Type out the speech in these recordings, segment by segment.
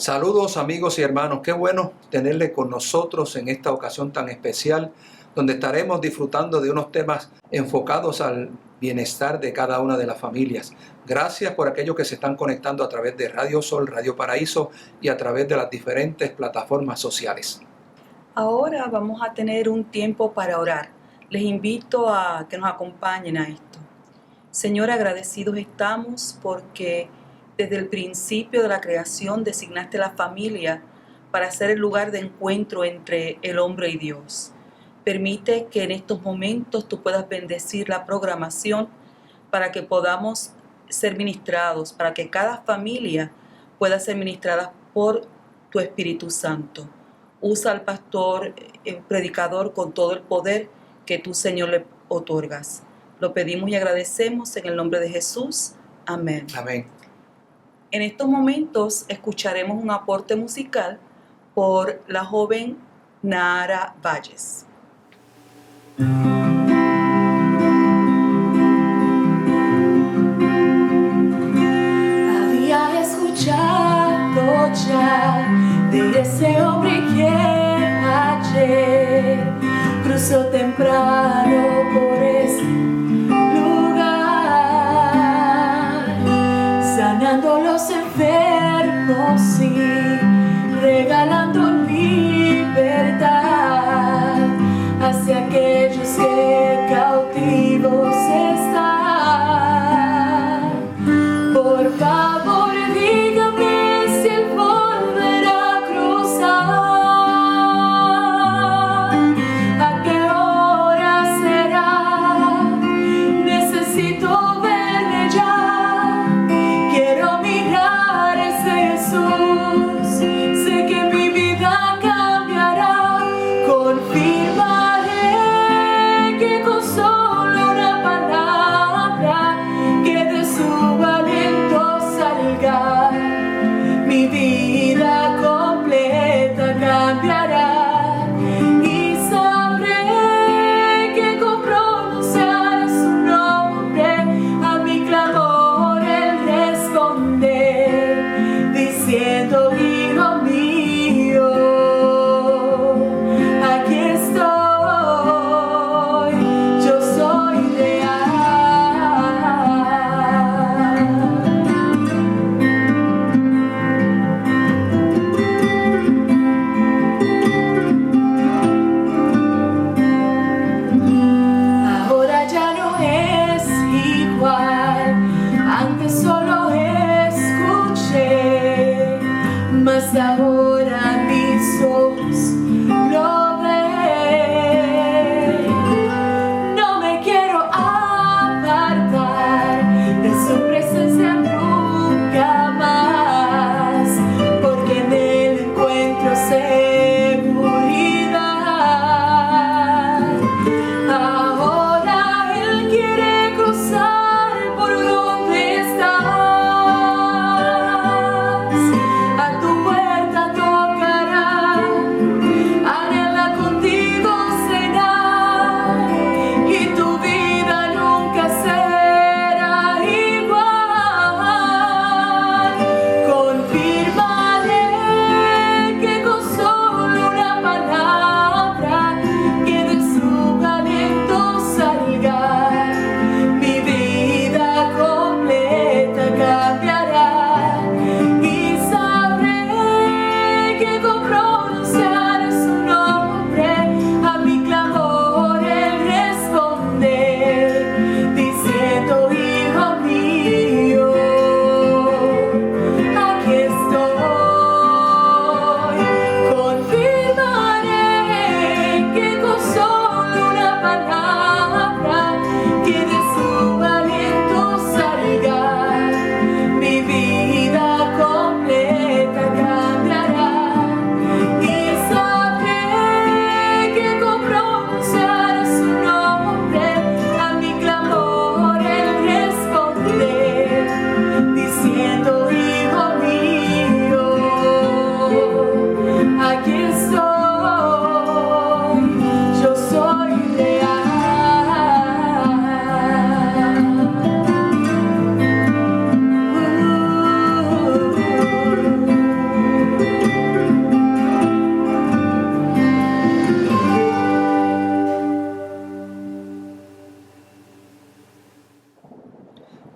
Saludos amigos y hermanos, qué bueno tenerle con nosotros en esta ocasión tan especial, donde estaremos disfrutando de unos temas enfocados al bienestar de cada una de las familias. Gracias por aquellos que se están conectando a través de Radio Sol, Radio Paraíso y a través de las diferentes plataformas sociales. Ahora vamos a tener un tiempo para orar. Les invito a que nos acompañen a esto. Señor, agradecidos estamos porque desde el principio de la creación designaste la familia para ser el lugar de encuentro entre el hombre y Dios. Permite que en estos momentos tú puedas bendecir la programación para que podamos ser ministrados, para que cada familia pueda ser ministrada por tu Espíritu Santo. Usa al pastor, el predicador, con todo el poder que tú, Señor, le otorgas. Lo pedimos y agradecemos en el nombre de Jesús. Amén. Amén. En estos momentos escucharemos un aporte musical por la joven Nahara Valles. Había escuchado ya de ese hombre que ayer cruzó temprano por ese lugar, sanando los enfermos y regalando libertad hacia aquellos que cautivos están. Por favor, dígame si él volverá a cruzar. ¿A qué hora será? Necesito verle ya. Quiero mirar a ese Jesús. Sé que mi vida cambiará. Confirmaré que con solo una palabra que de su aliento salga, mi vida completa cambiará. Y sabré que con pronunciar su nombre a mi clamor él responde, diciendo: hijo mío, aquí estoy, yo soy leal. Ahora ya no es igual, antes solo escuché, mas ahora mis ojos lo ven. No me quiero apartar de su presencia nunca más, porque en él encuentro seguridad. Ahora él quiere cruzar por donde estás. A tu puerta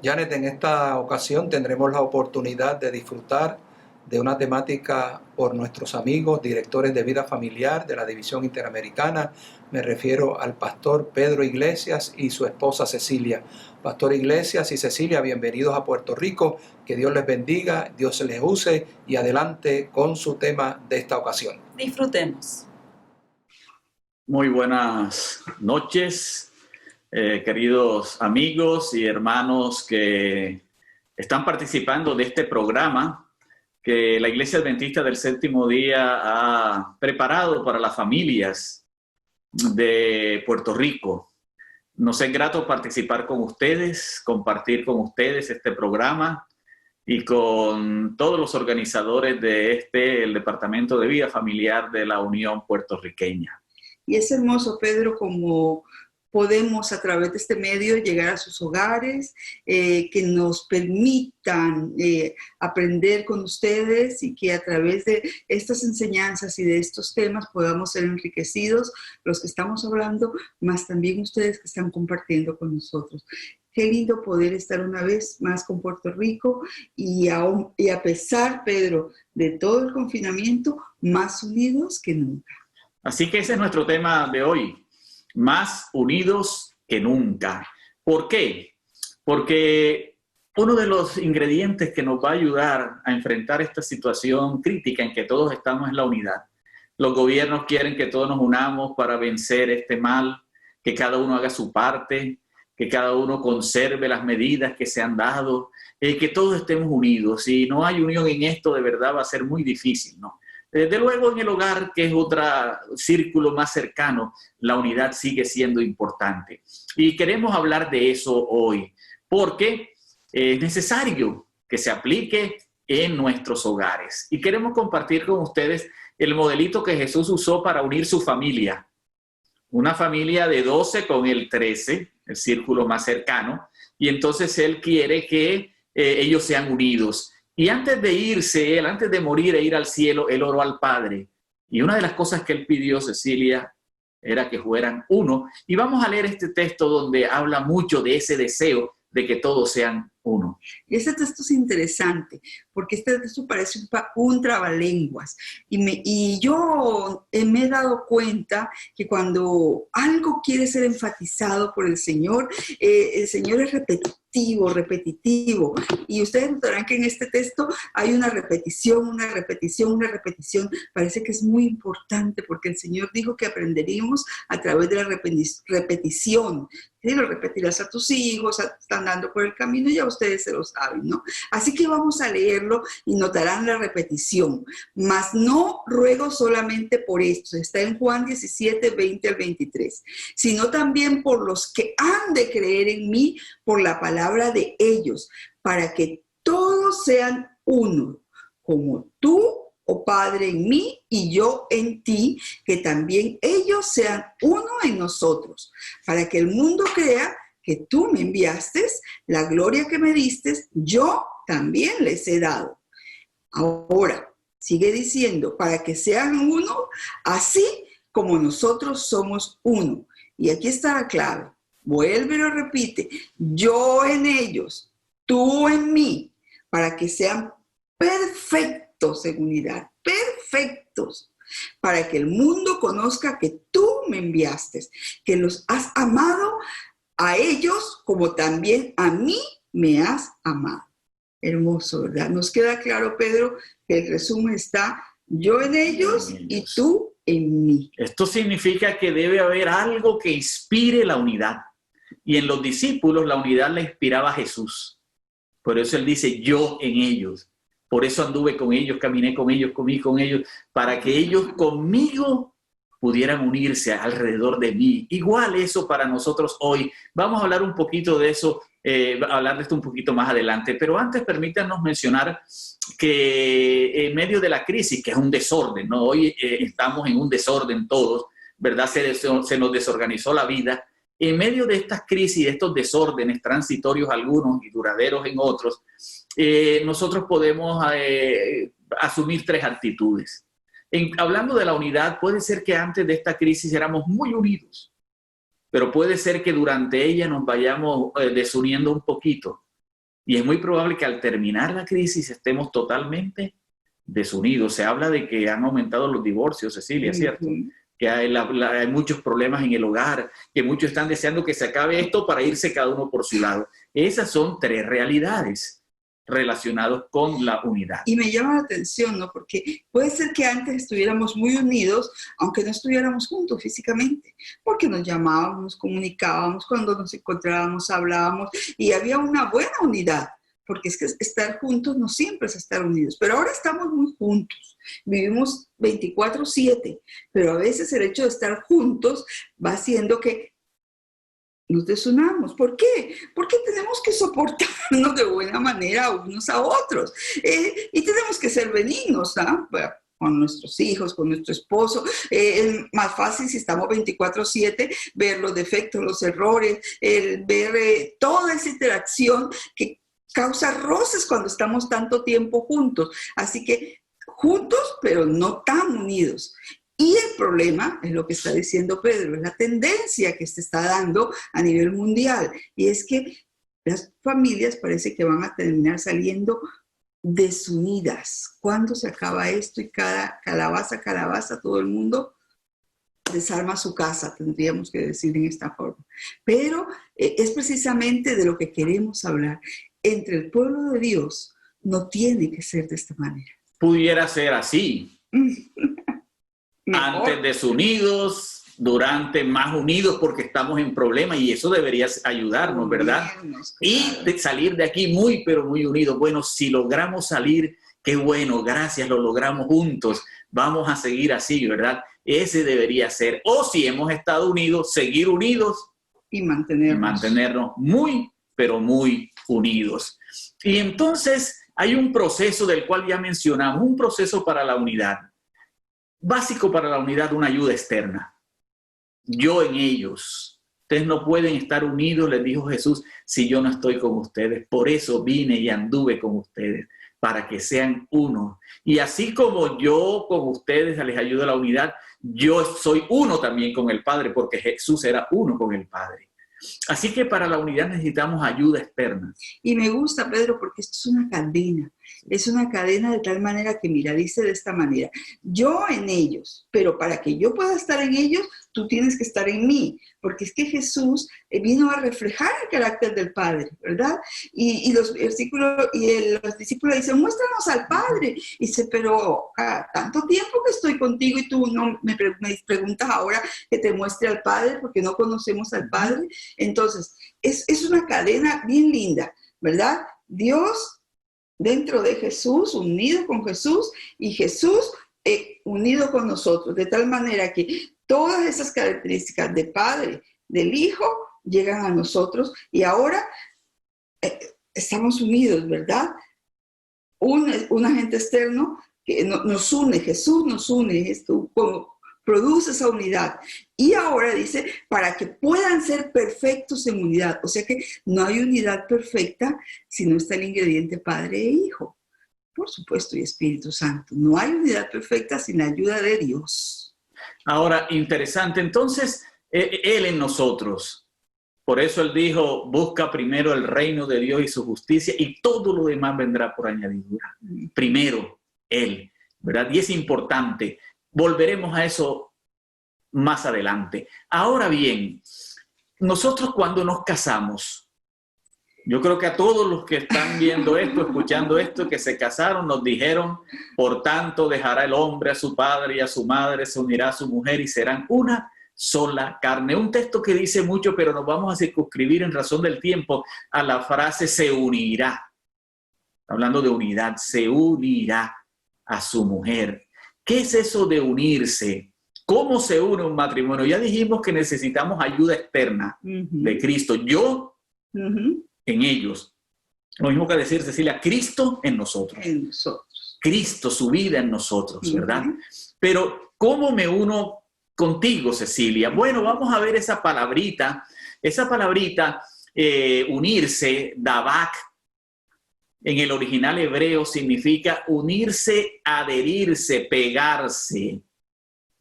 Janet, en esta ocasión tendremos la oportunidad de disfrutar de una temática por nuestros amigos, directores de vida familiar de la División Interamericana. Me refiero al pastor Pedro Iglesias y su esposa Cecilia. Pastor Iglesias y Cecilia, bienvenidos a Puerto Rico. Que Dios les bendiga, Dios les use y adelante con su tema de esta ocasión. Disfrutemos. Muy buenas noches, queridos amigos y hermanos que están participando de este programa que la Iglesia Adventista del Séptimo Día ha preparado para las familias de Puerto Rico. Nos es grato participar con ustedes, compartir con ustedes este programa y con todos los organizadores de el Departamento de Vida Familiar de la Unión Puertorriqueña. Y es hermoso, Pedro, como podemos a través de este medio llegar a sus hogares, que nos permitan aprender con ustedes y que a través de estas enseñanzas y de estos temas podamos ser enriquecidos los que estamos hablando, más también ustedes que están compartiendo con nosotros. Qué lindo poder estar una vez más con Puerto Rico y a pesar, Pedro, de todo el confinamiento, más unidos que nunca. Así que ese es nuestro tema de hoy. Más unidos que nunca. ¿Por qué? Porque uno de los ingredientes que nos va a ayudar a enfrentar esta situación crítica en que todos estamos es la unidad. Los gobiernos quieren que todos nos unamos para vencer este mal, que cada uno haga su parte, que cada uno conserve las medidas que se han dado, que todos estemos unidos. Si no hay unión en esto, de verdad va a ser muy difícil, ¿no? Desde luego en el hogar, que es otro círculo más cercano, la unidad sigue siendo importante. Y queremos hablar de eso hoy, porque es necesario que se aplique en nuestros hogares. Y queremos compartir con ustedes el modelito que Jesús usó para unir su familia. Una familia de 12 con el 13, el círculo más cercano, y entonces Él quiere que ellos sean unidos. Y antes de irse, él, antes de morir e ir al cielo, él oró al Padre. Y una de las cosas que él pidió, Cecilia, era que fueran uno. Y vamos a leer este texto donde habla mucho de ese deseo de que todos sean uno. Y este texto es interesante, porque este texto parece un trabalenguas. Y yo me he dado cuenta que cuando algo quiere ser enfatizado por el Señor es repetitivo. Y ustedes notarán que en este texto hay una repetición. Parece que es muy importante porque el Señor dijo que aprenderíamos a través de la repetición. ¿Sí? Lo repetirás a tus hijos, están dando por el camino, ya ustedes se lo saben, ¿no? Así que vamos a leerlo y notarán la repetición. Mas no ruego solamente por esto, está en Juan 17, 20 al 23, sino también por los que han de creer en mí por la palabra de ellos, para que todos sean uno, como tú, oh Padre, en mí y yo en ti, que también ellos sean uno en nosotros, para que el mundo crea que tú me enviaste, la gloria que me diste, yo también les he dado. Ahora, sigue diciendo, para que sean uno, así como nosotros somos uno. Y aquí está la clave. Vuelve y lo repite. Yo en ellos, tú en mí, para que sean perfectos en unidad, perfectos, para que el mundo conozca que tú me enviaste, que los has amado a ellos como también a mí me has amado. Hermoso, ¿verdad? Nos queda claro, Pedro, que el resumen está yo en ellos y tú en mí. Esto significa que debe haber algo que inspire la unidad. Y en los discípulos la unidad la inspiraba a Jesús. Por eso Él dice yo en ellos. Por eso anduve con ellos, caminé con ellos, comí con ellos, para que ellos conmigo pudieran unirse alrededor de mí. Igual eso para nosotros hoy. Vamos a hablar un poquito de eso, hablar de esto un poquito más adelante. Pero antes permítanos mencionar que en medio de la crisis, que es un desorden, ¿no? Hoy estamos en un desorden todos, ¿verdad? Se nos desorganizó la vida. En medio de estas crisis, de estos desórdenes transitorios algunos y duraderos en otros, nosotros podemos asumir tres actitudes. Hablando de la unidad, puede ser que antes de esta crisis éramos muy unidos, pero puede ser que durante ella nos vayamos desuniendo un poquito. Y es muy probable que al terminar la crisis estemos totalmente desunidos. Se habla de que han aumentado los divorcios, Cecilia, ¿cierto? Que hay muchos problemas en el hogar, que muchos están deseando que se acabe esto para irse cada uno por su lado. Esas son tres realidades relacionadas con la unidad. Y me llama la atención, ¿no? Porque puede ser que antes estuviéramos muy unidos, aunque no estuviéramos juntos físicamente, porque nos llamábamos, nos comunicábamos, cuando nos encontrábamos, hablábamos, y había una buena unidad, porque es que estar juntos no siempre es estar unidos, pero ahora estamos muy juntos, vivimos 24/7, pero a veces el hecho de estar juntos va haciendo que nos desunamos. ¿Por qué? Porque tenemos que soportarnos de buena manera unos a otros. Y tenemos que ser benignos, ¿no? Con nuestros hijos, con nuestro esposo. Es más fácil si estamos 24/7 ver los defectos, los errores, ver toda esa interacción que causa roces cuando estamos tanto tiempo juntos. Así que juntos, pero no tan unidos. Y el problema es lo que está diciendo Pedro, es la tendencia que se está dando a nivel mundial. Y es que las familias parece que van a terminar saliendo desunidas. ¿Cuándo se acaba esto? Y cada calabaza, todo el mundo desarma su casa, tendríamos que decir en esta forma. Pero es precisamente de lo que queremos hablar. Entre el pueblo de Dios no tiene que ser de esta manera. Pudiera ser así. Mejor. Antes desunidos, durante más unidos porque estamos en problemas y eso debería ayudarnos, ¿verdad? Y de salir de aquí muy, pero muy unidos. Bueno, si logramos salir, qué bueno, gracias, lo logramos juntos. Vamos a seguir así, ¿verdad? Ese debería ser. O si hemos estado unidos, seguir unidos y mantenernos muy, pero muy unidos. Y entonces hay un proceso del cual ya mencionamos, un proceso para la unidad. Básico para la unidad, una ayuda externa. Yo en ellos. Ustedes no pueden estar unidos, les dijo Jesús, si yo no estoy con ustedes. Por eso vine y anduve con ustedes, para que sean uno. Y así como yo con ustedes les ayudo a la unidad, yo soy uno también con el Padre, porque Jesús era uno con el Padre. Así que para la unidad necesitamos ayuda externa. Y me gusta, Pedro, porque esto es una cadena. Es una cadena de tal manera que, mira, dice de esta manera, yo en ellos, pero para que yo pueda estar en ellos, tú tienes que estar en mí, porque es que Jesús vino a reflejar el carácter del Padre, ¿verdad? Y los versículos, los discípulos dicen, muéstranos al Padre. Y dice, pero tanto tiempo que estoy contigo y tú no me preguntas ahora que te muestre al Padre, porque no conocemos al Padre. Entonces, es una cadena bien linda, ¿verdad? Dios dentro de Jesús, unido con Jesús, y Jesús unido con nosotros, de tal manera que todas esas características de Padre, del Hijo, llegan a nosotros y ahora estamos unidos, ¿verdad? Un agente externo que nos une, Jesús nos une, esto produce esa unidad. Y ahora dice, para que puedan ser perfectos en unidad. O sea que no hay unidad perfecta si no está el ingrediente Padre e Hijo. Por supuesto, y Espíritu Santo. No hay unidad perfecta sin la ayuda de Dios. Ahora, interesante. Entonces, Él en nosotros. Por eso Él dijo, busca primero el reino de Dios y su justicia y todo lo demás vendrá por añadidura. Primero, Él, ¿verdad? Y es importante. Volveremos a eso más adelante. Ahora bien, nosotros cuando nos casamos, yo creo que a todos los que están viendo esto, escuchando esto, que se casaron, nos dijeron, por tanto dejará el hombre a su padre y a su madre, se unirá a su mujer y serán una sola carne. Un texto que dice mucho, pero nos vamos a circunscribir en razón del tiempo a la frase se unirá. Hablando de unidad, se unirá a su mujer. ¿Qué es eso de unirse? ¿Cómo se une un matrimonio? Ya dijimos que necesitamos ayuda externa de Cristo. Yo en ellos. Lo mismo que decir, Cecilia, Cristo en nosotros. En nosotros. Cristo, su vida en nosotros, ¿verdad? Pero, ¿cómo me uno contigo, Cecilia? Bueno, vamos a ver esa palabrita. Esa palabrita, unirse, davak, en el original hebreo significa unirse, adherirse, pegarse,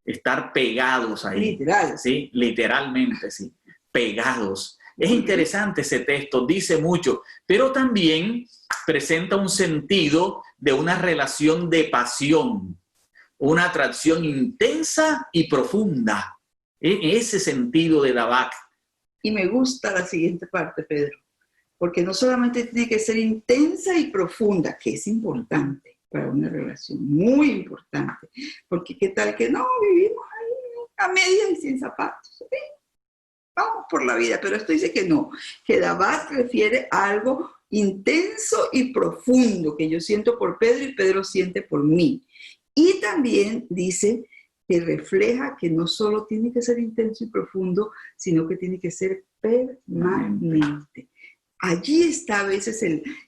estar pegados ahí. Literal. ¿Sí? Literalmente, sí. Pegados. Es interesante ese texto, dice mucho, pero también presenta un sentido de una relación de pasión, una atracción intensa y profunda. En ese sentido de Dabak. Y me gusta la siguiente parte, Pedro, porque no solamente tiene que ser intensa y profunda, que es importante para una relación, muy importante, porque qué tal que no, vivimos ahí a medias y sin zapatos, ¿sí? Vamos por la vida, pero esto dice que no, que Dabak refiere a algo intenso y profundo que yo siento por Pedro y Pedro siente por mí. Y también dice que refleja que no solo tiene que ser intenso y profundo, sino que tiene que ser permanente. Allí está a veces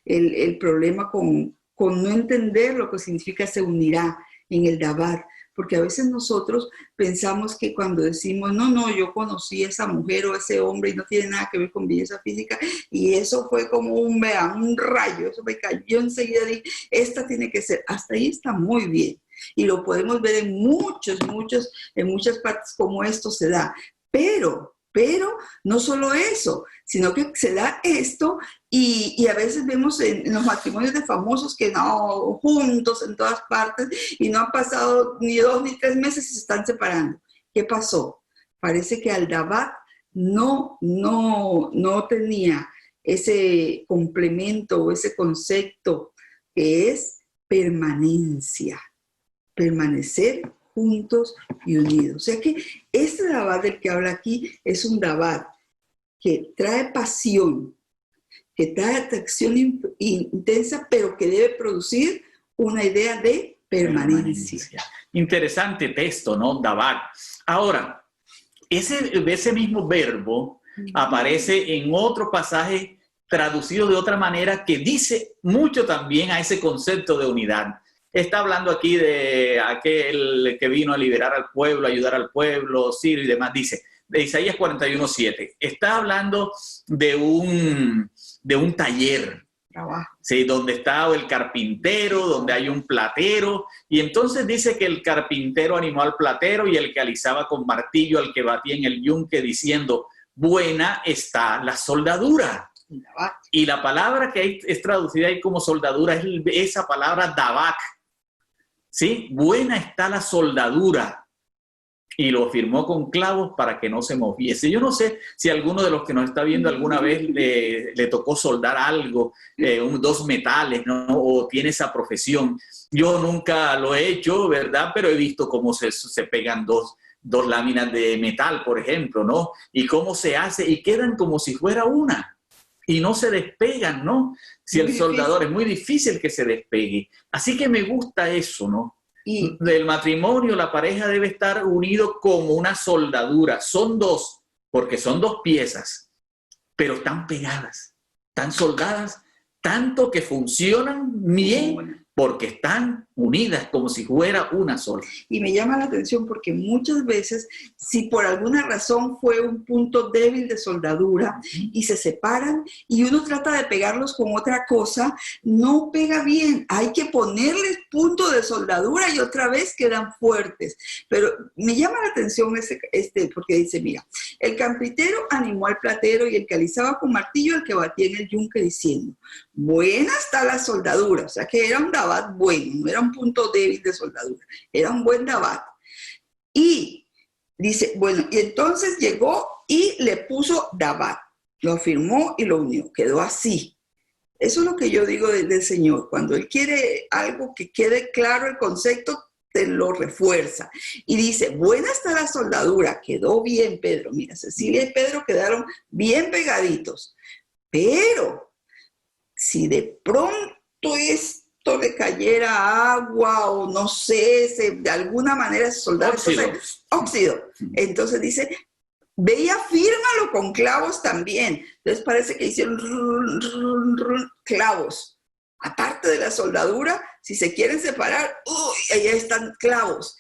el problema con no entender lo que significa se unirá en el Dabak, porque a veces nosotros pensamos que cuando decimos, no, yo conocí a esa mujer o a ese hombre y no tiene nada que ver con belleza física, y eso fue como un rayo, eso me cayó enseguida, dije, esta tiene que ser, hasta ahí está muy bien. Y lo podemos ver en muchas partes como esto se da. Pero no solo eso, sino que se da esto y a veces vemos en los matrimonios de famosos que no, juntos en todas partes y no han pasado ni 2 ni 3 meses y se están separando. ¿Qué pasó? Parece que al Dabak no tenía ese complemento o ese concepto que es permanencia. Permanecer juntos y unidos. O sea que este Dabak del que habla aquí es un Dabak que trae pasión, que trae atracción intensa, pero que debe producir una idea de permanencia. Interesante texto, ¿no? Dabak. Ahora, ese mismo verbo aparece en otro pasaje traducido de otra manera que dice mucho también a ese concepto de unidad. Está hablando aquí de aquel que vino a liberar al pueblo, ayudar al pueblo, Ciro y demás. Dice, de Isaías 41:7. Está hablando de un taller, ¿sí? Donde está el carpintero, donde hay un platero. Y entonces dice que el carpintero animó al platero y el que alisaba con martillo al que batía en el yunque diciendo, buena está la soldadura. Y la palabra que es traducida ahí como soldadura es esa palabra Dabak. ¿Sí? Buena está la soldadura. Y lo firmó con clavos para que no se moviese. Yo no sé si alguno de los que nos está viendo alguna vez le tocó soldar algo, 2 metales, ¿no? O tiene esa profesión. Yo nunca lo he hecho, ¿verdad? Pero he visto cómo se pegan dos láminas de metal, por ejemplo, ¿no? Y cómo se hace, y quedan como si fuera una. Y no se despegan, ¿no? Si el soldador es muy difícil que se despegue. Así que me gusta eso, ¿no? Y del matrimonio, la pareja debe estar unido como una soldadura. Son 2, porque son 2 piezas, pero están pegadas, están soldadas, tanto que funcionan bien porque están unidas como si fuera una sola. Y me llama la atención porque muchas veces, si por alguna razón fue un punto débil de soldadura y se separan y uno trata de pegarlos con otra cosa, no pega bien. Hay que ponerles punto de soldadura y otra vez quedan fuertes. Pero me llama la atención porque dice, mira, el carpintero animó al platero y el que alisaba con martillo al que batía en el yunque diciendo, buena está la soldadura. O sea que era un Dabak bueno, no era un punto débil de soldadura, era un buen Dabak. Y dice, bueno, y entonces llegó y le puso Dabak, lo firmó y lo unió, quedó así. Eso es lo que yo digo del Señor, cuando Él quiere algo que quede claro el concepto, te lo refuerza. Y dice, buena está la soldadura, quedó bien Pedro, mira, Cecilia y Pedro quedaron bien pegaditos, pero si de pronto esto le cayera agua o no sé, de alguna manera se soldaba óxido. Entonces dice, ve y afírmalo con clavos también. Entonces parece que hicieron clavos. Aparte de la soldadura, si se quieren separar, ahí están clavos.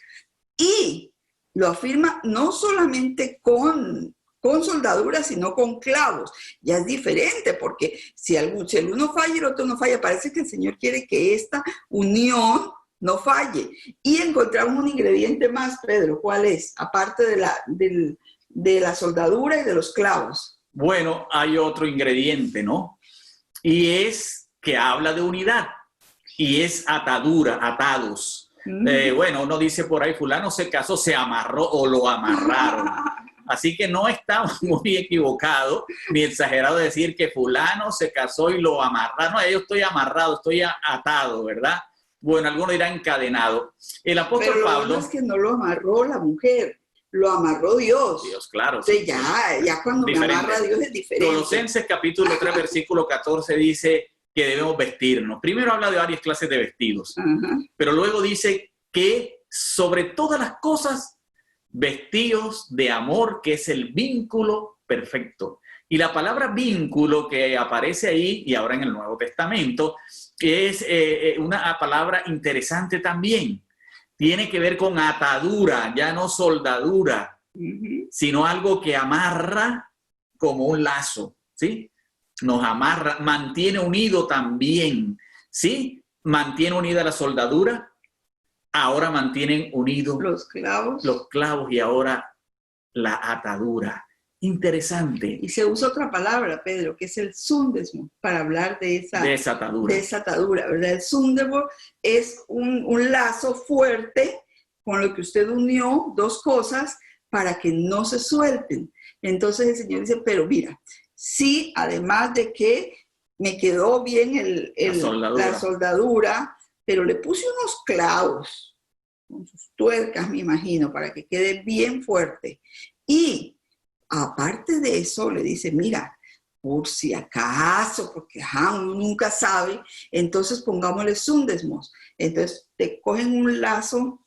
Y lo afirma no solamente con soldadura, sino con clavos. Ya es diferente, porque si el uno falla y el otro no falla, parece que el Señor quiere que esta unión no falle. Y encontramos un ingrediente más, Pedro. ¿Cuál es? Aparte de la soldadura y de los clavos. Bueno, hay otro ingrediente, ¿no? Y es que habla de unidad y es atadura, atados. Bueno, uno dice por ahí, fulano se casó, se amarró o lo amarraron. Así que no estamos muy equivocados ni exagerados de decir que fulano se casó y lo amarraron. No, yo estoy amarrado, estoy atado, ¿verdad? Bueno, algunos dirán encadenado. El apóstol Pero lo Pablo... bueno es que no lo amarró la mujer, lo amarró Dios. Dios, claro. Entonces Sí, ya cuando diferente. me amarra Dios es diferente. Colosenses capítulo 3, versículo 14 dice que debemos vestirnos. Primero habla de varias clases de vestidos, Ajá. pero luego dice que sobre todas las cosas, vestidos de amor, que es el vínculo perfecto. Y la palabra vínculo que aparece ahí y ahora en el Nuevo Testamento es una palabra interesante también. Tiene que ver con atadura, ya no soldadura, sino algo que amarra como un lazo, ¿sí? Nos amarra, mantiene unido también, ¿sí? Mantiene unida la soldadura, ahora mantienen unidos Los clavos. y ahora la atadura. Interesante. Y se usa otra palabra, Pedro, que es el sundesmo, para hablar de esa atadura, ¿verdad? El sundesmo es un lazo fuerte con lo que usted unió dos cosas para que no se suelten. Entonces el Señor dice, pero mira, sí, además de que me quedó bien la soldadura, pero le puse unos clavos con sus tuercas, me imagino, para que quede bien fuerte. Y aparte de eso, le dice, mira, por si acaso, porque uno nunca sabe, entonces pongámosle sundesmos. Entonces te cogen un lazo,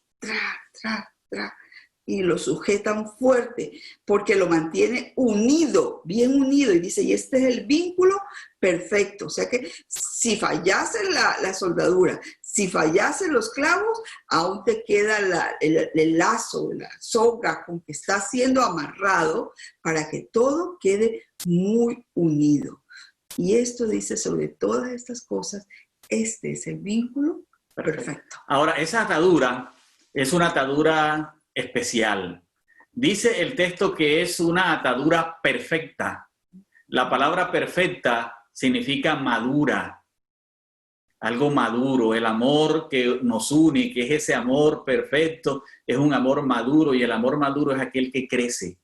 y lo sujetan fuerte, porque lo mantiene unido, bien unido, y dice, y este es el vínculo perfecto. O sea que si fallase la soldadura, si fallasen los clavos, aún te queda el lazo, la soga con que está siendo amarrado para que todo quede muy unido. Y esto dice sobre todas estas cosas, este es el vínculo perfecto. Ahora, esa atadura es una atadura especial. Dice el texto que es una atadura perfecta. La palabra perfecta significa madura, algo maduro. El amor que nos une, que es ese amor perfecto, es un amor maduro, y el amor maduro es aquel que crece,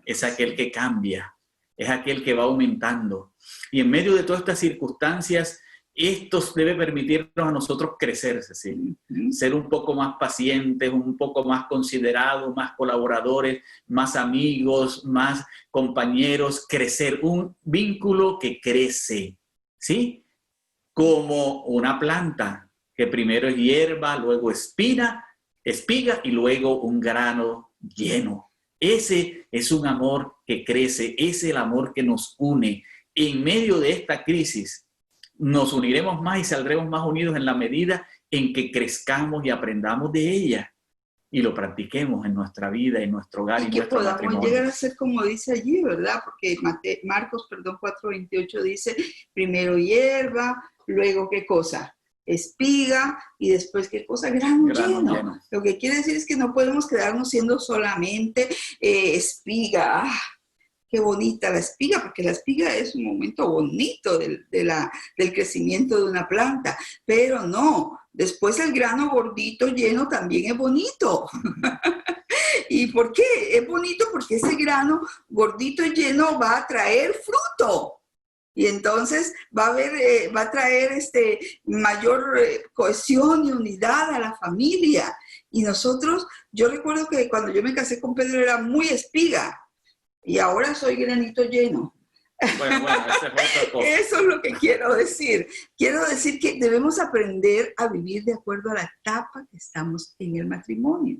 es aquel que cambia, es aquel que va aumentando. Y en medio de todas estas circunstancias, esto debe permitirnos a nosotros crecer, Cecilia, ser un poco más pacientes, un poco más considerados, más colaboradores, más amigos, más compañeros, crecer, un vínculo que crece, ¿sí? Como una planta, que primero es hierba, luego espiga y luego un grano lleno. Ese es un amor que crece, es el amor que nos une. En medio de esta crisis, nos uniremos más y saldremos más unidos en la medida en que crezcamos y aprendamos de ella y lo practiquemos en nuestra vida, en nuestro hogar y en nuestro matrimonio. Que podamos llegar a ser como dice allí, ¿verdad? Porque Marcos 4:28 dice, primero hierba, luego ¿qué cosa? Espiga, y después ¿qué cosa? Grano lleno. Lo que quiere decir es que no podemos quedarnos siendo solamente espiga. Qué bonita la espiga, porque la espiga es un momento bonito del crecimiento de una planta, pero no, después el grano gordito lleno también es bonito. ¿Y por qué? Es bonito porque ese grano gordito lleno va a traer fruto. Y entonces va a traer mayor cohesión y unidad a la familia. Y nosotros, yo recuerdo que cuando yo me casé con Pedro era muy espiga. Y ahora soy granito lleno. Bueno, esa es otra cosa. Eso es lo que quiero decir. Quiero decir que debemos aprender a vivir de acuerdo a la etapa que estamos en el matrimonio.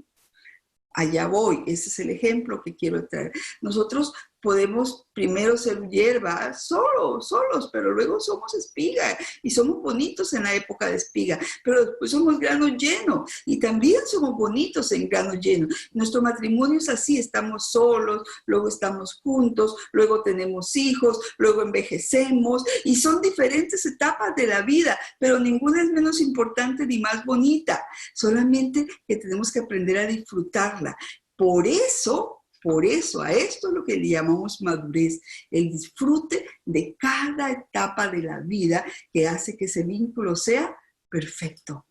Allá voy, ese es el ejemplo que quiero traer. Nosotros podemos primero ser hierba solos, pero luego somos espiga y somos bonitos en la época de espiga, pero después somos grano lleno y también somos bonitos en grano lleno. Nuestro matrimonio es así, estamos solos, luego estamos juntos, luego tenemos hijos, luego envejecemos y son diferentes etapas de la vida, pero ninguna es menos importante ni más bonita, solamente que tenemos que aprender a disfrutarla. Por eso Por eso, a esto es lo que le llamamos madurez, el disfrute de cada etapa de la vida que hace que ese vínculo sea perfecto.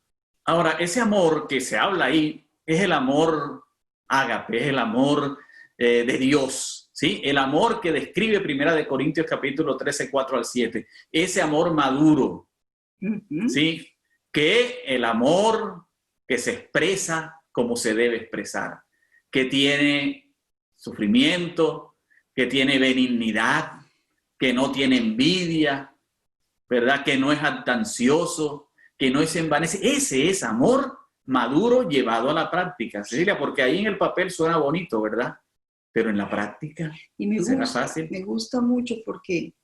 Ahora, ese amor que se habla ahí es el amor ágape, es el amor de Dios, ¿sí? El amor que describe 1 Corintios capítulo 13, 4 al 7. Ese amor maduro, ¿sí? Que el amor que se expresa como se debe expresar, que tiene sufrimiento, que tiene benignidad, que no tiene envidia, ¿verdad? Que no es jactancioso, que no se envanece. Ese es amor maduro llevado a la práctica, Cecilia, porque ahí en el papel suena bonito, ¿verdad? Pero en la práctica será fácil. Me gusta mucho porque,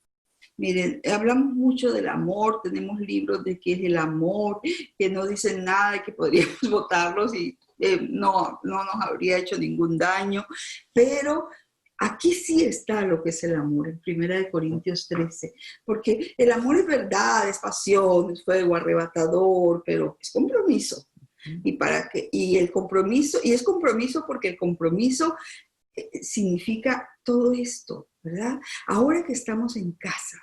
miren, hablamos mucho del amor, tenemos libros de qué es el amor, que no dicen nada, que podríamos votarlos y no nos habría hecho ningún daño, pero aquí sí está lo que es el amor, en 1 Corintios 13, porque el amor es verdad, es pasión, es fuego arrebatador, pero es compromiso. Y el compromiso, y es compromiso porque el compromiso significa todo esto, ¿verdad? Ahora que estamos en casa,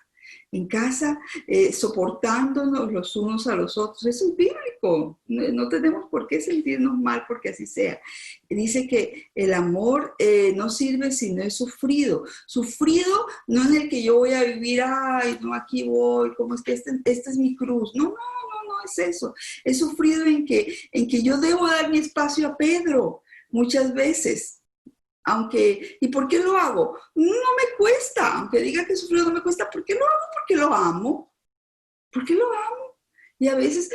soportándonos los unos a los otros, eso es bíblico, no tenemos por qué sentirnos mal porque así sea. Dice que el amor no sirve si no es sufrido. Sufrido no es el que yo voy a vivir, ay, no, aquí voy, como es que esta es mi cruz. No es eso. Es sufrido en que yo debo dar mi espacio a Pedro muchas veces. ¿Y por qué lo hago? No me cuesta, aunque diga que sufrido no me cuesta, ¿por qué lo hago? Porque lo amo. ¿Por qué lo amo? Y a veces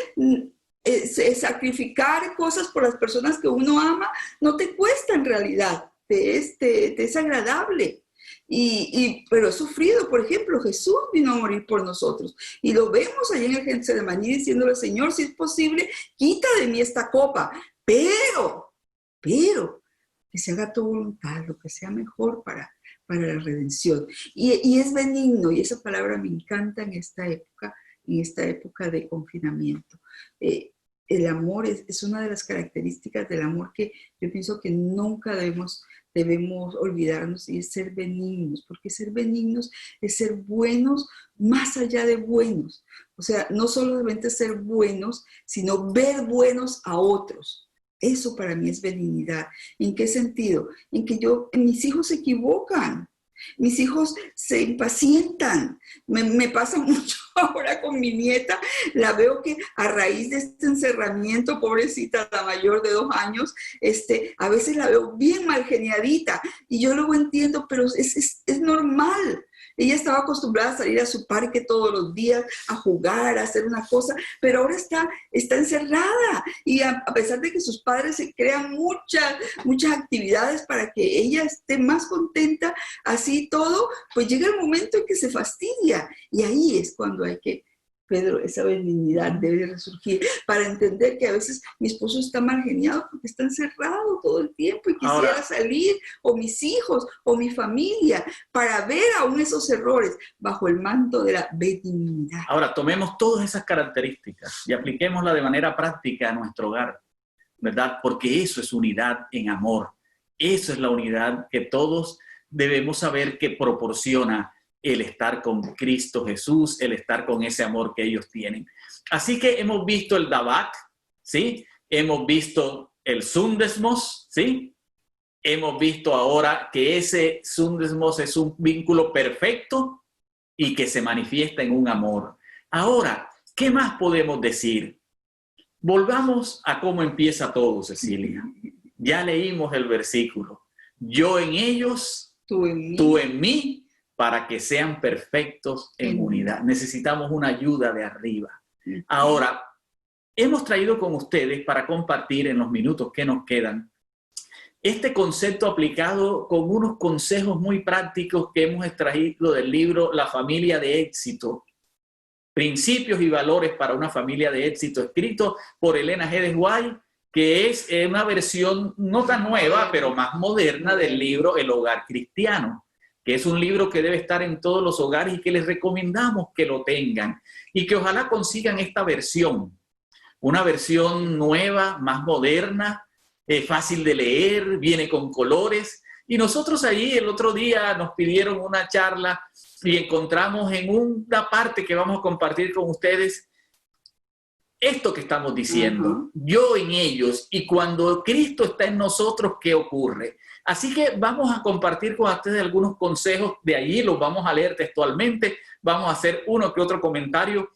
sacrificar cosas por las personas que uno ama no te cuesta en realidad, te es agradable. Pero es sufrido. Por ejemplo, Jesús vino a morir por nosotros y lo vemos allí en el Getsemaní diciéndole, Señor, si es posible, quita de mí esta copa, pero que se haga tu voluntad, lo que sea mejor para la redención. Y es benigno, y esa palabra me encanta en esta época de confinamiento. El amor es una de las características del amor que yo pienso que nunca debemos olvidarnos, y es ser benignos, porque ser benignos es ser buenos más allá de buenos. O sea, no solamente ser buenos, sino ver buenos a otros. Eso para mí es benignidad. ¿En qué sentido? En que mis hijos se equivocan, mis hijos se impacientan. Me pasa mucho ahora con mi nieta, la veo que a raíz de este encerramiento, pobrecita, la mayor de 2 años, a veces la veo bien mal geniadita y yo luego entiendo, pero es normal. Ella estaba acostumbrada a salir a su parque todos los días, a jugar, a hacer una cosa, pero ahora está encerrada. Y a pesar de que sus padres se crean muchas actividades para que ella esté más contenta, así todo, pues llega el momento en que se fastidia. Y ahí es cuando hay que, Pedro, esa benignidad debe resurgir para entender que a veces mi esposo está mal geniado porque está encerrado todo el tiempo y quisiera salir, o mis hijos, o mi familia, para ver aún esos errores bajo el manto de la benignidad. Ahora, tomemos todas esas características y apliquémoslas de manera práctica a nuestro hogar, ¿verdad? Porque eso es unidad en amor. Eso es la unidad que todos debemos saber que proporciona el estar con Cristo Jesús, el estar con ese amor que ellos tienen. Así que hemos visto el Dabat, ¿sí? Hemos visto el Sundesmos, ¿sí? Hemos visto ahora que ese Sundesmos es un vínculo perfecto y que se manifiesta en un amor. Ahora, ¿qué más podemos decir? Volvamos a cómo empieza todo, Cecilia. Ya leímos el versículo. Yo en ellos, tú en mí, para que sean perfectos en unidad. Necesitamos una ayuda de arriba. Ahora, hemos traído con ustedes para compartir en los minutos que nos quedan este concepto aplicado con unos consejos muy prácticos que hemos extraído del libro La familia de éxito. Principios y valores para una familia de éxito, escrito por Elena G. de White, que es una versión no tan nueva, pero más moderna del libro El Hogar Cristiano, que es un libro que debe estar en todos los hogares y que les recomendamos que lo tengan y que ojalá consigan esta versión, una versión nueva, más moderna, fácil de leer, viene con colores Y nosotros allí el otro día nos pidieron una charla y encontramos en una parte que vamos a compartir con ustedes esto que estamos diciendo, yo en ellos, y cuando Cristo está en nosotros, ¿qué ocurre? Así que vamos a compartir con ustedes algunos consejos de allí, los vamos a leer textualmente, vamos a hacer uno que otro comentario,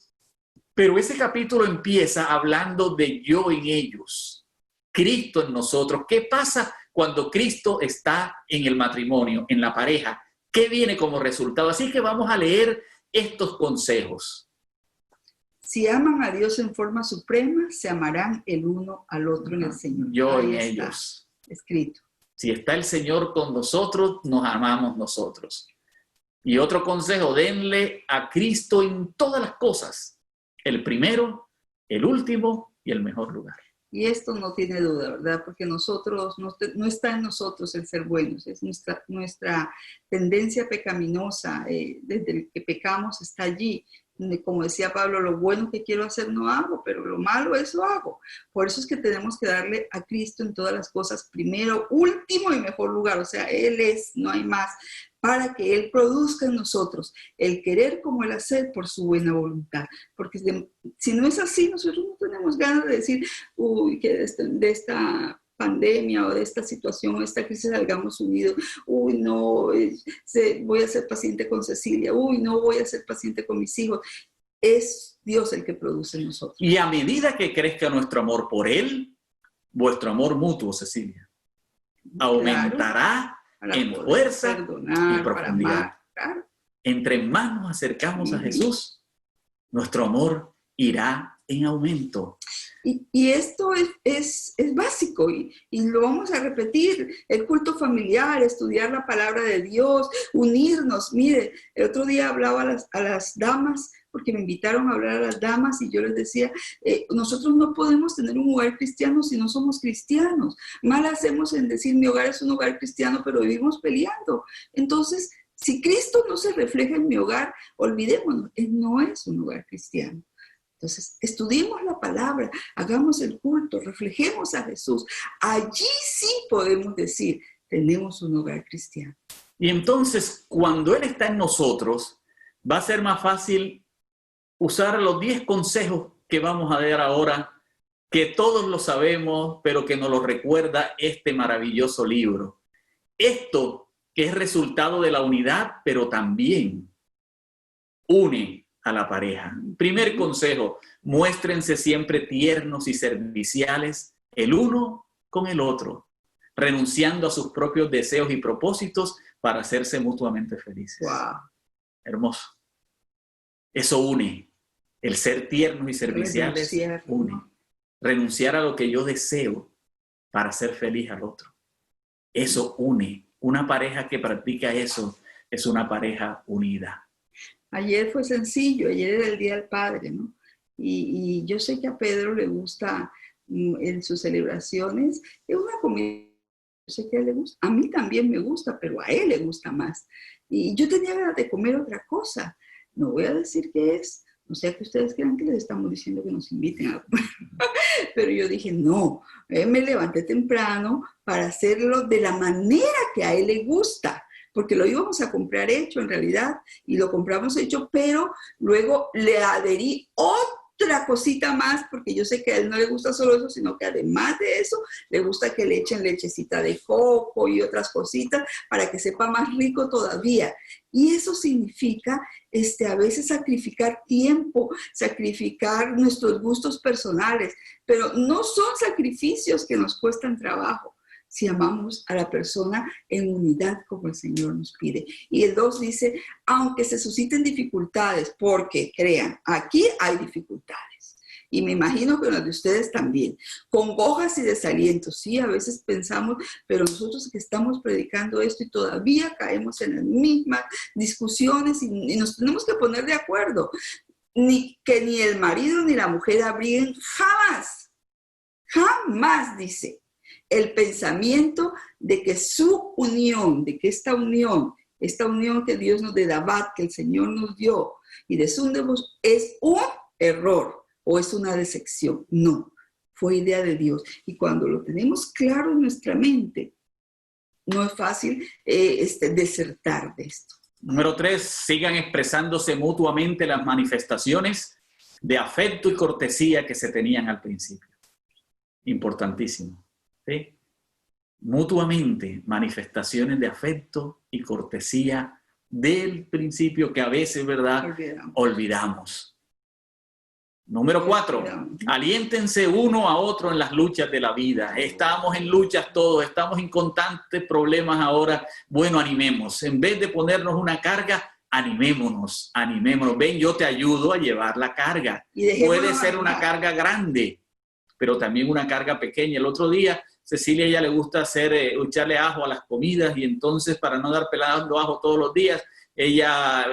pero ese capítulo empieza hablando de yo en ellos, Cristo en nosotros. ¿Qué pasa cuando Cristo está en el matrimonio, en la pareja? ¿Qué viene como resultado? Así que vamos a leer estos consejos. Si aman a Dios en forma suprema, se amarán el uno al otro en el Señor. Yo en está ellos. Escrito. Si está el Señor con nosotros, nos amamos nosotros. Y otro consejo, denle a Cristo en todas las cosas. El primero, el último y el mejor lugar. Y esto no tiene duda, ¿verdad? Porque nosotros, no está en nosotros el ser buenos, es nuestra tendencia pecaminosa, desde el que pecamos está allí. Como decía Pablo, lo bueno que quiero hacer no hago, pero lo malo eso hago. Por eso es que tenemos que darle a Cristo en todas las cosas, primero, último y mejor lugar. O sea, Él es, no hay más, para que Él produzca en nosotros el querer como el hacer por su buena voluntad. Porque si no es así, nosotros no tenemos ganas de decir, uy, que de esta pandemia o de esta situación o esta crisis salgamos unidos. Uy, no, voy a ser paciente con Cecilia. Uy, no voy a ser paciente con mis hijos. Es Dios el que produce en nosotros. Y a medida que crezca nuestro amor por Él, vuestro amor mutuo, Cecilia, aumentará en fuerza y profundidad. Claro. Entre más nos acercamos a Jesús, nuestro amor irá en aumento. Y esto es básico y lo vamos a repetir, el culto familiar, estudiar la palabra de Dios, unirnos. Mire, el otro día hablaba a las damas, porque me invitaron a hablar a las damas y yo les decía, nosotros no podemos tener un hogar cristiano si no somos cristianos. Mal hacemos en decir mi hogar es un hogar cristiano, pero vivimos peleando. Entonces, si Cristo no se refleja en mi hogar, olvidémonos, Él no es un hogar cristiano. Entonces, estudiemos la palabra, hagamos el culto, reflejemos a Jesús. Allí sí podemos decir, tenemos un hogar cristiano. Y entonces, cuando Él está en nosotros, va a ser más fácil usar los 10 consejos que vamos a dar ahora, que todos lo sabemos, pero que nos lo recuerda este maravilloso libro. Esto que es resultado de la unidad, pero también une a la pareja. Primer consejo, muéstrense siempre tiernos y serviciales el uno con el otro, renunciando a sus propios deseos y propósitos para hacerse mutuamente felices. Wow. Hermoso. Eso une. El ser tiernos y serviciales une. Renunciar a lo que yo deseo para ser feliz al otro. Eso une. Una pareja que practica eso es una pareja unida. Ayer fue sencillo, ayer era el Día del Padre, ¿no? Y yo sé que a Pedro le gusta en sus celebraciones, es una comida, yo sé que a él le gusta, a mí también me gusta, pero a él le gusta más. Y yo tenía ganas de comer otra cosa, no voy a decir qué es, no sea que ustedes crean que les estamos diciendo que nos inviten a comer. Pero yo dije, no, me levanté temprano para hacerlo de la manera que a él le gusta. Porque lo íbamos a comprar hecho en realidad, y lo compramos hecho, pero luego le adherí otra cosita más, porque yo sé que a él no le gusta solo eso, sino que además de eso, le gusta que le echen lechecita de coco y otras cositas, para que sepa más rico todavía. Y eso significa a veces sacrificar tiempo, sacrificar nuestros gustos personales, pero no son sacrificios que nos cuestan trabajo, si amamos a la persona en unidad como el Señor nos pide. Y el 2 dice, aunque se susciten dificultades, porque crean, aquí hay dificultades. Y me imagino que las de ustedes también. Congojas y desalientos. Sí, a veces pensamos, pero nosotros que estamos predicando esto y todavía caemos en las mismas discusiones y nos tenemos que poner de acuerdo. Que ni el marido ni la mujer abriguen jamás. Jamás, dice. El pensamiento de que su unión, de que esta unión que Dios nos da, que el Señor nos dio, y de su devoción, es un error o es una decepción. No, fue idea de Dios. Y cuando lo tenemos claro en nuestra mente, no es fácil desertar de esto. Número 3, sigan expresándose mutuamente las manifestaciones de afecto y cortesía que se tenían al principio. Importantísimo. ¿Sí? Mutuamente manifestaciones de afecto y cortesía del principio que a veces, ¿verdad?, olvidamos. Número 4, aliéntense uno a otro en las luchas de la vida. Estamos en luchas todos, estamos en constantes problemas ahora. Bueno, animemos. En vez de ponernos una carga, animémonos, animémonos. Ven, yo te ayudo a llevar la carga. Puede ser una carga grande, pero también una carga pequeña. El otro día, Cecilia, ella le gusta echarle ajo a las comidas, y entonces, para no dar pelando ajo todos los días, ella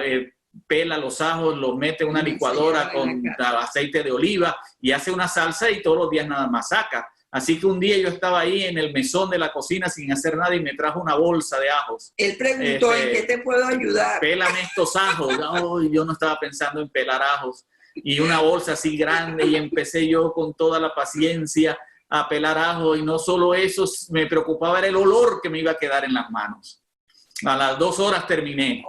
pela los ajos, los mete en una licuadora con aceite de oliva y hace una salsa, y todos los días nada más saca. Así que un día yo estaba ahí en el mesón de la cocina sin hacer nada y me trajo una bolsa de ajos. Él preguntó, ¿en qué te puedo ayudar? Pélame estos ajos. Oh, yo no estaba pensando en pelar ajos. Y una bolsa así grande, y empecé yo con toda la paciencia a pelar ajos, y no solo eso, me preocupaba era el olor que me iba a quedar en las manos. A las 2 horas terminé.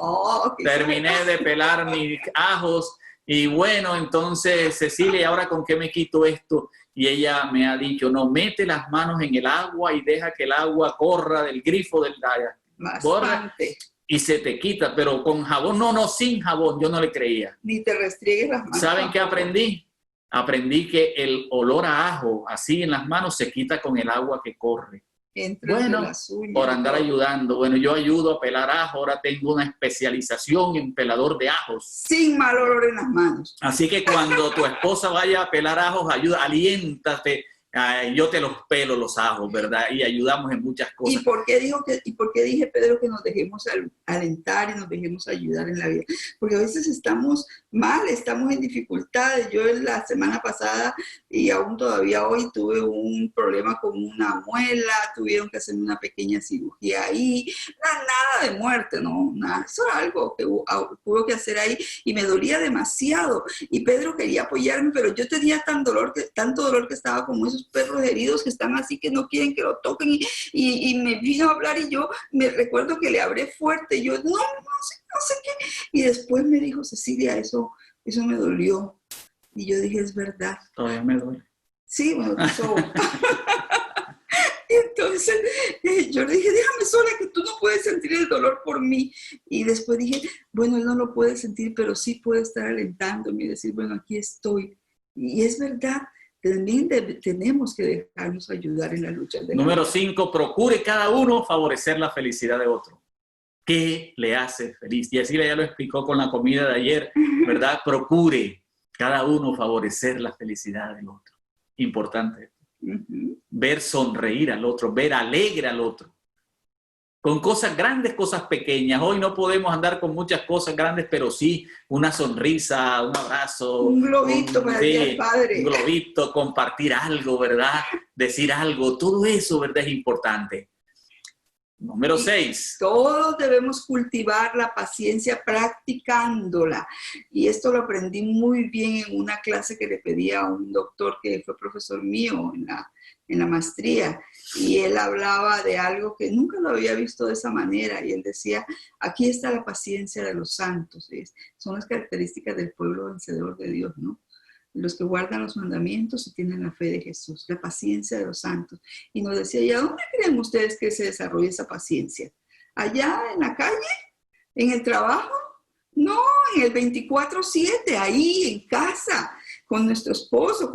Terminé de pelar mis ajos, y bueno, entonces, Cecilia, ¿y ahora con qué me quito esto? Y ella me ha dicho, no, mete las manos en el agua y deja que el agua corra del grifo del corra, y se te quita, pero con jabón, no, sin jabón, yo no le creía. Ni te restriegues las manos. ¿Saben qué aprendí? Aprendí que el olor a ajo, así en las manos, se quita con el agua que corre. Bueno, por andar ayudando. Bueno, yo ayudo a pelar ajo, ahora tengo una especialización en pelador de ajos. Sin mal olor en las manos. Así que cuando tu esposa vaya a pelar ajos, ayuda, aliéntate. Yo te los pelo los ajos, ¿verdad? Y ayudamos en muchas cosas. ¿Y por qué dije, Pedro, que nos dejemos alentar y nos dejemos ayudar en la vida? Porque a veces estamos mal, estamos en dificultades. Yo la semana pasada y aún todavía hoy tuve un problema con una muela, tuvieron que hacer una pequeña cirugía ahí. Nada de muerte, no, nada. Eso era algo que hubo que hacer ahí y me dolía demasiado. Y Pedro quería apoyarme, pero yo tenía tanto dolor que estaba como esos perros heridos que están así, que no quieren que lo toquen, y me vino a hablar, y yo me recuerdo que le hablé fuerte, y yo no sé qué, y después me dijo, Cecilia, eso me dolió, y yo dije, es verdad. Todavía me duele. Sí, bueno, eso. Y entonces yo le dije, déjame sola, que tú no puedes sentir el dolor por mí. Y después dije, bueno, él no lo puede sentir, pero sí puede estar alentándome y decir, bueno, aquí estoy. Y es verdad. También tenemos que dejarnos ayudar en la lucha. Número 5, procure cada uno favorecer la felicidad de otro. ¿Qué le hace feliz? Y así ya lo explicó con la comida de ayer, ¿verdad? Procure cada uno favorecer la felicidad del otro. Importante. Ver sonreír al otro, ver alegre al otro. Con cosas grandes, cosas pequeñas. Hoy no podemos andar con muchas cosas grandes, pero sí una sonrisa, un abrazo. Un globito para el padre. Un globito, compartir algo, ¿verdad? Decir algo. Todo eso, ¿verdad? Es importante. Número 6. Todos debemos cultivar la paciencia practicándola. Y esto lo aprendí muy bien en una clase que le pedí a un doctor que fue profesor mío en la maestría. Y él hablaba de algo que nunca lo había visto de esa manera. Y él decía, aquí está la paciencia de los santos. Son las características del pueblo vencedor de Dios, ¿no? Los que guardan los mandamientos y tienen la fe de Jesús, la paciencia de los santos. Y nos decía, ¿y a dónde creen ustedes que se desarrolla esa paciencia? ¿Allá en la calle? ¿En el trabajo? No, en el 24/7, ahí en casa, con nuestro esposo,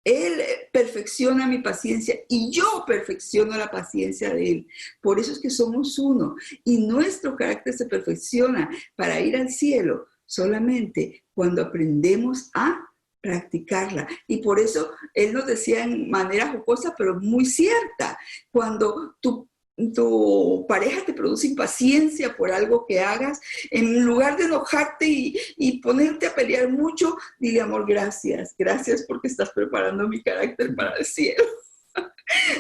Él perfecciona mi paciencia y yo perfecciono la paciencia de Él. Por eso es que somos uno y nuestro carácter se perfecciona para ir al cielo solamente cuando aprendemos a practicarla. Y por eso Él nos decía en manera jocosa, pero muy cierta, cuando tu pareja te produce impaciencia por algo que hagas, en lugar de enojarte y ponerte a pelear mucho, dile, amor, gracias porque estás preparando mi carácter para el cielo.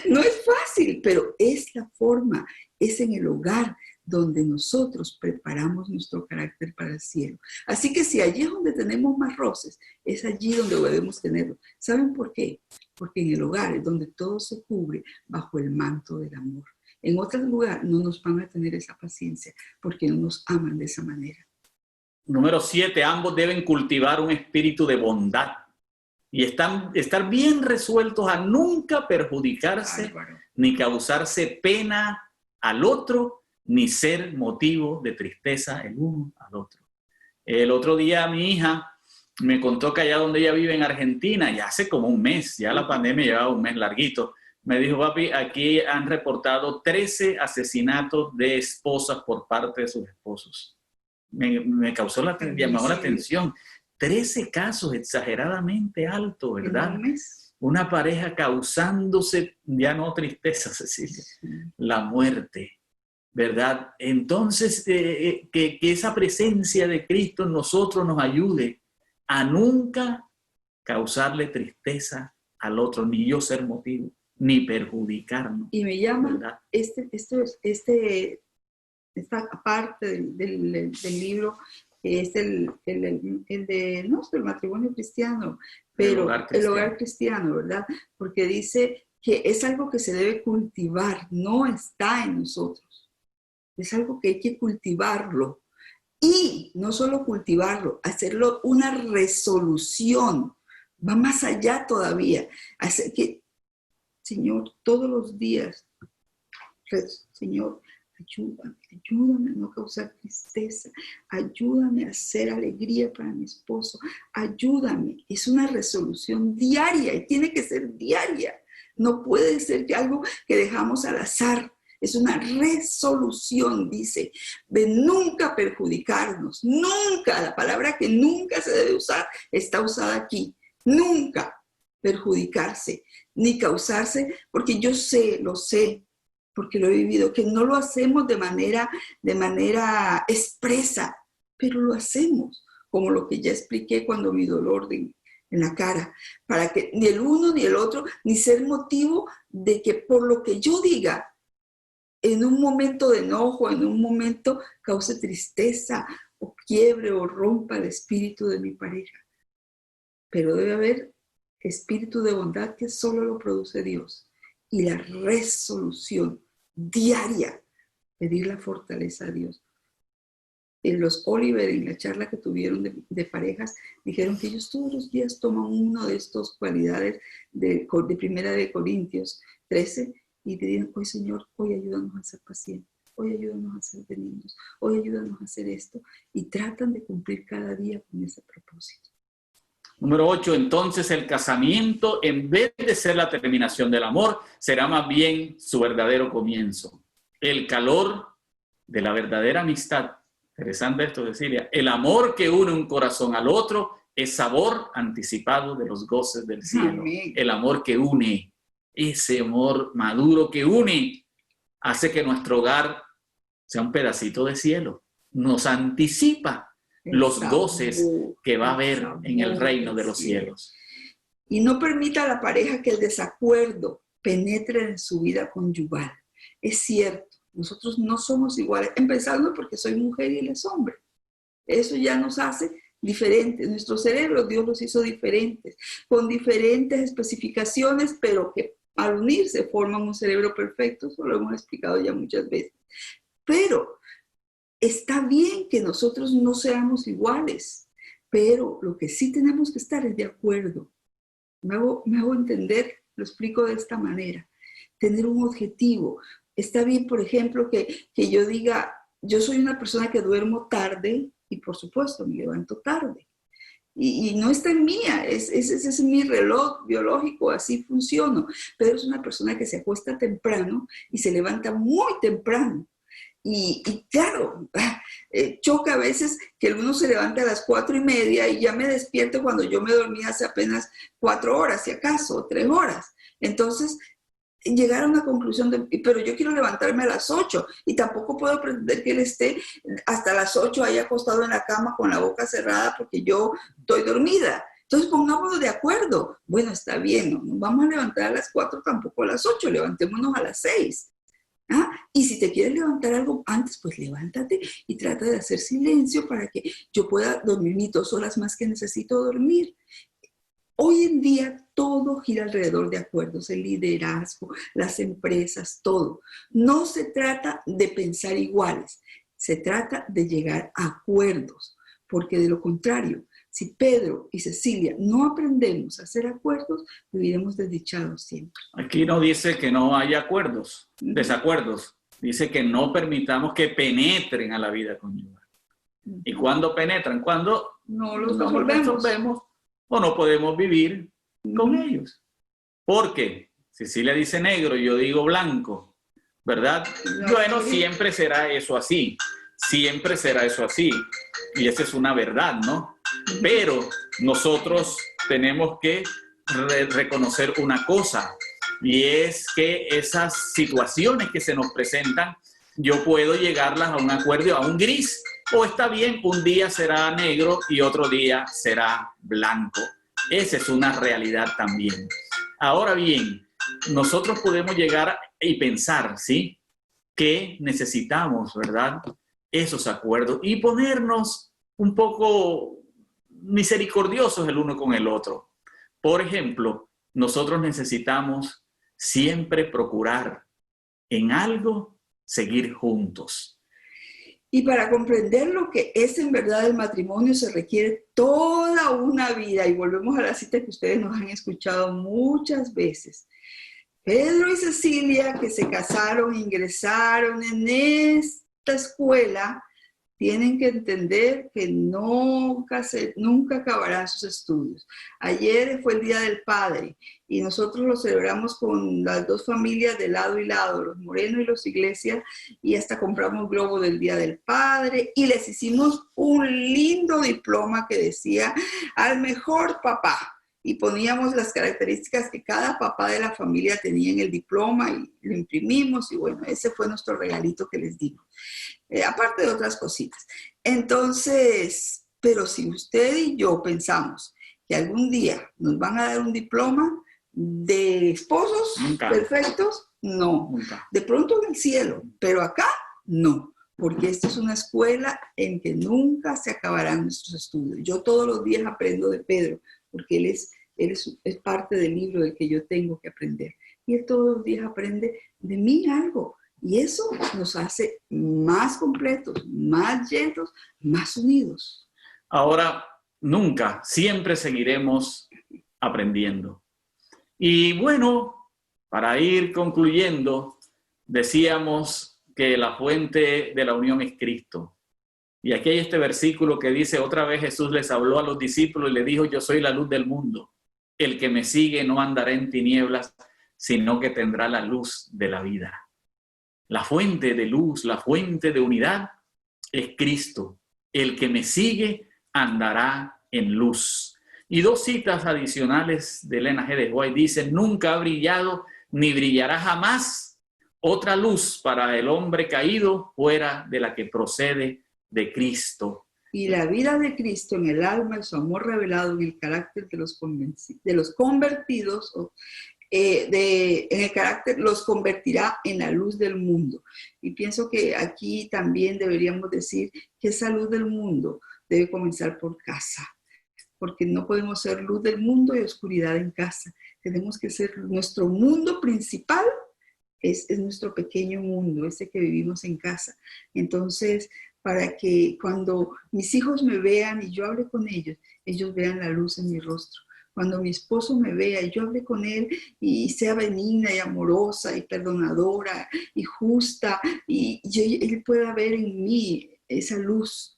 No es fácil, pero es la forma, es en el hogar donde nosotros preparamos nuestro carácter para el cielo. Así que si allí es donde tenemos más roces, es allí donde debemos tenerlo. ¿Saben por qué? porque en el hogar es donde todo se cubre bajo el manto del amor. En otro lugar no nos van a tener esa paciencia porque no nos aman de esa manera. Número 7, ambos deben cultivar un espíritu de bondad y estar bien resueltos a nunca perjudicarse, ni causarse pena al otro, ni ser motivo de tristeza el uno al otro. El otro día mi hija me contó que allá donde ella vive en Argentina, ya hace como un mes, ya la pandemia llevaba un mes larguito, me dijo, papi, aquí han reportado 13 asesinatos de esposas por parte de sus esposos. Me causó llamó la atención. 13 casos exageradamente altos, ¿verdad? Una pareja causándose, ya no tristeza, Cecilia, la muerte, ¿verdad? Entonces, que esa presencia de Cristo en nosotros nos ayude a nunca causarle tristeza al otro, ni yo ser motivo, ni perjudicarnos. Y me llama, ¿verdad? esta parte del libro, es el del matrimonio cristiano, pero el hogar cristiano, ¿verdad? Porque dice que es algo que se debe cultivar, no está en nosotros. Es algo que hay que cultivarlo. Y no solo cultivarlo, hacerlo una resolución. Va más allá todavía. Hacer que, Señor, todos los días, Señor, ayúdame a no causar tristeza, ayúdame a hacer alegría para mi esposo, ayúdame. Es una resolución diaria y tiene que ser diaria. No puede ser algo que dejamos al azar. Es una resolución, dice, de nunca perjudicarnos. Nunca, la palabra que nunca se debe usar está usada aquí. Nunca perjudicarse, ni causarse, porque yo sé, lo sé, porque lo he vivido, que no lo hacemos de manera expresa, pero lo hacemos, como lo que ya expliqué cuando mi dolor en la cara, para que ni el uno ni el otro, ni ser motivo de que por lo que yo diga, en un momento de enojo, en un momento cause tristeza o quiebre o rompa el espíritu de mi pareja. Pero debe haber espíritu de bondad que solo lo produce Dios. Y la resolución diaria, pedir la fortaleza a Dios. En los Oliver, en la charla que tuvieron de parejas, dijeron que ellos todos los días toman una de estas cualidades de Primera de Corintios 13 y te dicen, hoy Señor, hoy ayúdanos a ser pacientes, hoy ayúdanos a ser benignos, hoy ayúdanos a hacer esto, y tratan de cumplir cada día con ese propósito. Número 8, entonces el casamiento, en vez de ser la terminación del amor, será más bien su verdadero comienzo. El calor de la verdadera amistad. Interesante esto, Cecilia. El amor que une un corazón al otro es sabor anticipado de los goces del cielo. Amén. El amor que une, ese amor maduro que une, hace que nuestro hogar sea un pedacito de cielo. Nos anticipa los goces que va a haber en el reino de los cielos. Y no permita a la pareja que el desacuerdo penetre en su vida conyugal. Es cierto, nosotros no somos iguales, empezando porque soy mujer y él es hombre. Eso ya nos hace diferentes. Nuestros cerebros, Dios los hizo diferentes, con diferentes especificaciones, pero que al unirse forman un cerebro perfecto. Eso lo hemos explicado ya muchas veces. Pero está bien que nosotros no seamos iguales, pero lo que sí tenemos que estar es de acuerdo. Me hago entender, lo explico de esta manera. Tener un objetivo. Está bien, por ejemplo, que yo diga, yo soy una persona que duermo tarde y por supuesto me levanto tarde. Y no está en mía, ese es mi reloj biológico, así funciono. Pero es una persona que se acuesta temprano y se levanta muy temprano. Y claro, choca a veces que uno se levanta a las 4:30 y ya me despierto cuando yo me dormí hace apenas 4 horas, si acaso, 3 horas. Entonces, llegar a una conclusión pero yo quiero levantarme a las 8 y tampoco puedo pretender que él esté hasta las 8 ahí acostado en la cama con la boca cerrada porque yo estoy dormida. Entonces, pongámonos de acuerdo. Bueno, está bien, no nos vamos a levantar a las 4, tampoco a las 8, levantémonos a las 6. Y si te quieres levantar algo antes, pues levántate y trata de hacer silencio para que yo pueda dormir mis 2 horas más que necesito dormir. Hoy en día todo gira alrededor de acuerdos, el liderazgo, las empresas, todo. No se trata de pensar iguales, se trata de llegar a acuerdos, porque de lo contrario, si Pedro y Cecilia no aprendemos a hacer acuerdos, viviremos desdichados siempre. Aquí no dice que no haya acuerdos, desacuerdos. Dice que no permitamos que penetren a la vida conyugal. ¿Y cuándo penetran? Cuando No los no resolvemos. o no podemos vivir con ellos. Porque Cecilia dice negro y yo digo blanco, ¿verdad? Bueno, siempre será eso así. Siempre será eso así. Y esa es una verdad, ¿no? Pero nosotros tenemos que reconocer una cosa, y es que esas situaciones que se nos presentan, yo puedo llegarlas a un acuerdo, a un gris, o está bien, un día será negro y otro día será blanco. Esa es una realidad también. Ahora bien, nosotros podemos llegar y pensar, ¿sí?, que necesitamos, ¿verdad?, esos acuerdos y ponernos un poco misericordiosos el uno con el otro. Por ejemplo, nosotros necesitamos siempre procurar en algo seguir juntos. Y para comprender lo que es en verdad el matrimonio se requiere toda una vida. Y volvemos a la cita que ustedes nos han escuchado muchas veces. Pedro y Cecilia, que se casaron, ingresaron en esta escuela, tienen que entender que nunca acabarán sus estudios. Ayer fue el Día del Padre y nosotros lo celebramos con las dos familias de lado y lado, los Moreno y los Iglesias, y hasta compramos globo del Día del Padre y les hicimos un lindo diploma que decía al mejor papá. Y poníamos las características que cada papá de la familia tenía en el diploma y lo imprimimos y bueno, ese fue nuestro regalito que les dimos. Aparte de otras cositas. Entonces, pero si usted y yo pensamos que algún día nos van a dar un diploma de esposos perfectos, no. De pronto en el cielo, pero acá no. Porque esta es una escuela en que nunca se acabarán nuestros estudios. Yo todos los días aprendo de Pedro, porque él es parte del libro del que yo tengo que aprender. Y él todos los días aprende de mí algo. Y eso nos hace más completos, más llenos, más unidos. Ahora, nunca, siempre seguiremos aprendiendo. Y bueno, para ir concluyendo, decíamos que la fuente de la unión es Cristo. Y aquí hay este versículo que dice, otra vez Jesús les habló a los discípulos y les dijo, yo soy la luz del mundo. El que me sigue no andará en tinieblas, sino que tendrá la luz de la vida. La fuente de luz, la fuente de unidad es Cristo. El que me sigue andará en luz. Y dos citas adicionales de Elena G. de White dicen, nunca ha brillado ni brillará jamás otra luz para el hombre caído fuera de la que procede de Cristo. Y la vida de Cristo en el alma y su amor revelado en el carácter de los convertidos, en el carácter los convertirá en la luz del mundo. Y pienso que aquí también deberíamos decir que esa luz del mundo debe comenzar por casa, porque no podemos ser luz del mundo y oscuridad en casa. Tenemos que ser nuestro mundo principal, es nuestro pequeño mundo, ese que vivimos en casa. Entonces, para que cuando mis hijos me vean y yo hable con ellos, ellos vean la luz en mi rostro. Cuando mi esposo me vea y yo hable con él y sea benigna y amorosa y perdonadora y justa, y él pueda ver en mí esa luz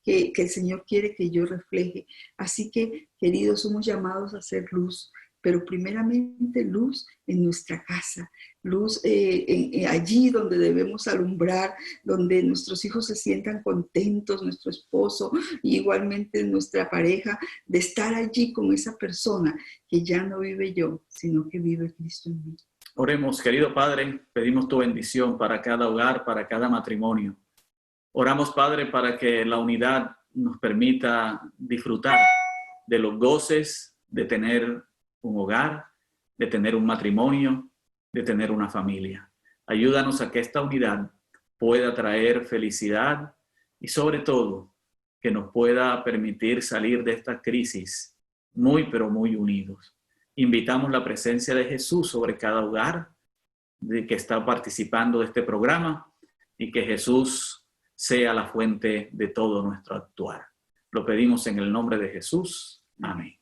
que el Señor quiere que yo refleje. Así que, queridos, somos llamados a ser luz, pero primeramente luz en nuestra casa, luz allí donde debemos alumbrar, donde nuestros hijos se sientan contentos, nuestro esposo, y igualmente nuestra pareja, de estar allí con esa persona que ya no vive yo, sino que vive Cristo en mí. Oremos, querido Padre, pedimos tu bendición para cada hogar, para cada matrimonio. Oramos, Padre, para que la unidad nos permita disfrutar de los goces de tener un hogar, de tener un matrimonio, de tener una familia. Ayúdanos a que esta unidad pueda traer felicidad y sobre todo que nos pueda permitir salir de esta crisis muy, pero muy unidos. Invitamos la presencia de Jesús sobre cada hogar de que está participando de este programa y que Jesús sea la fuente de todo nuestro actuar. Lo pedimos en el nombre de Jesús. Amén.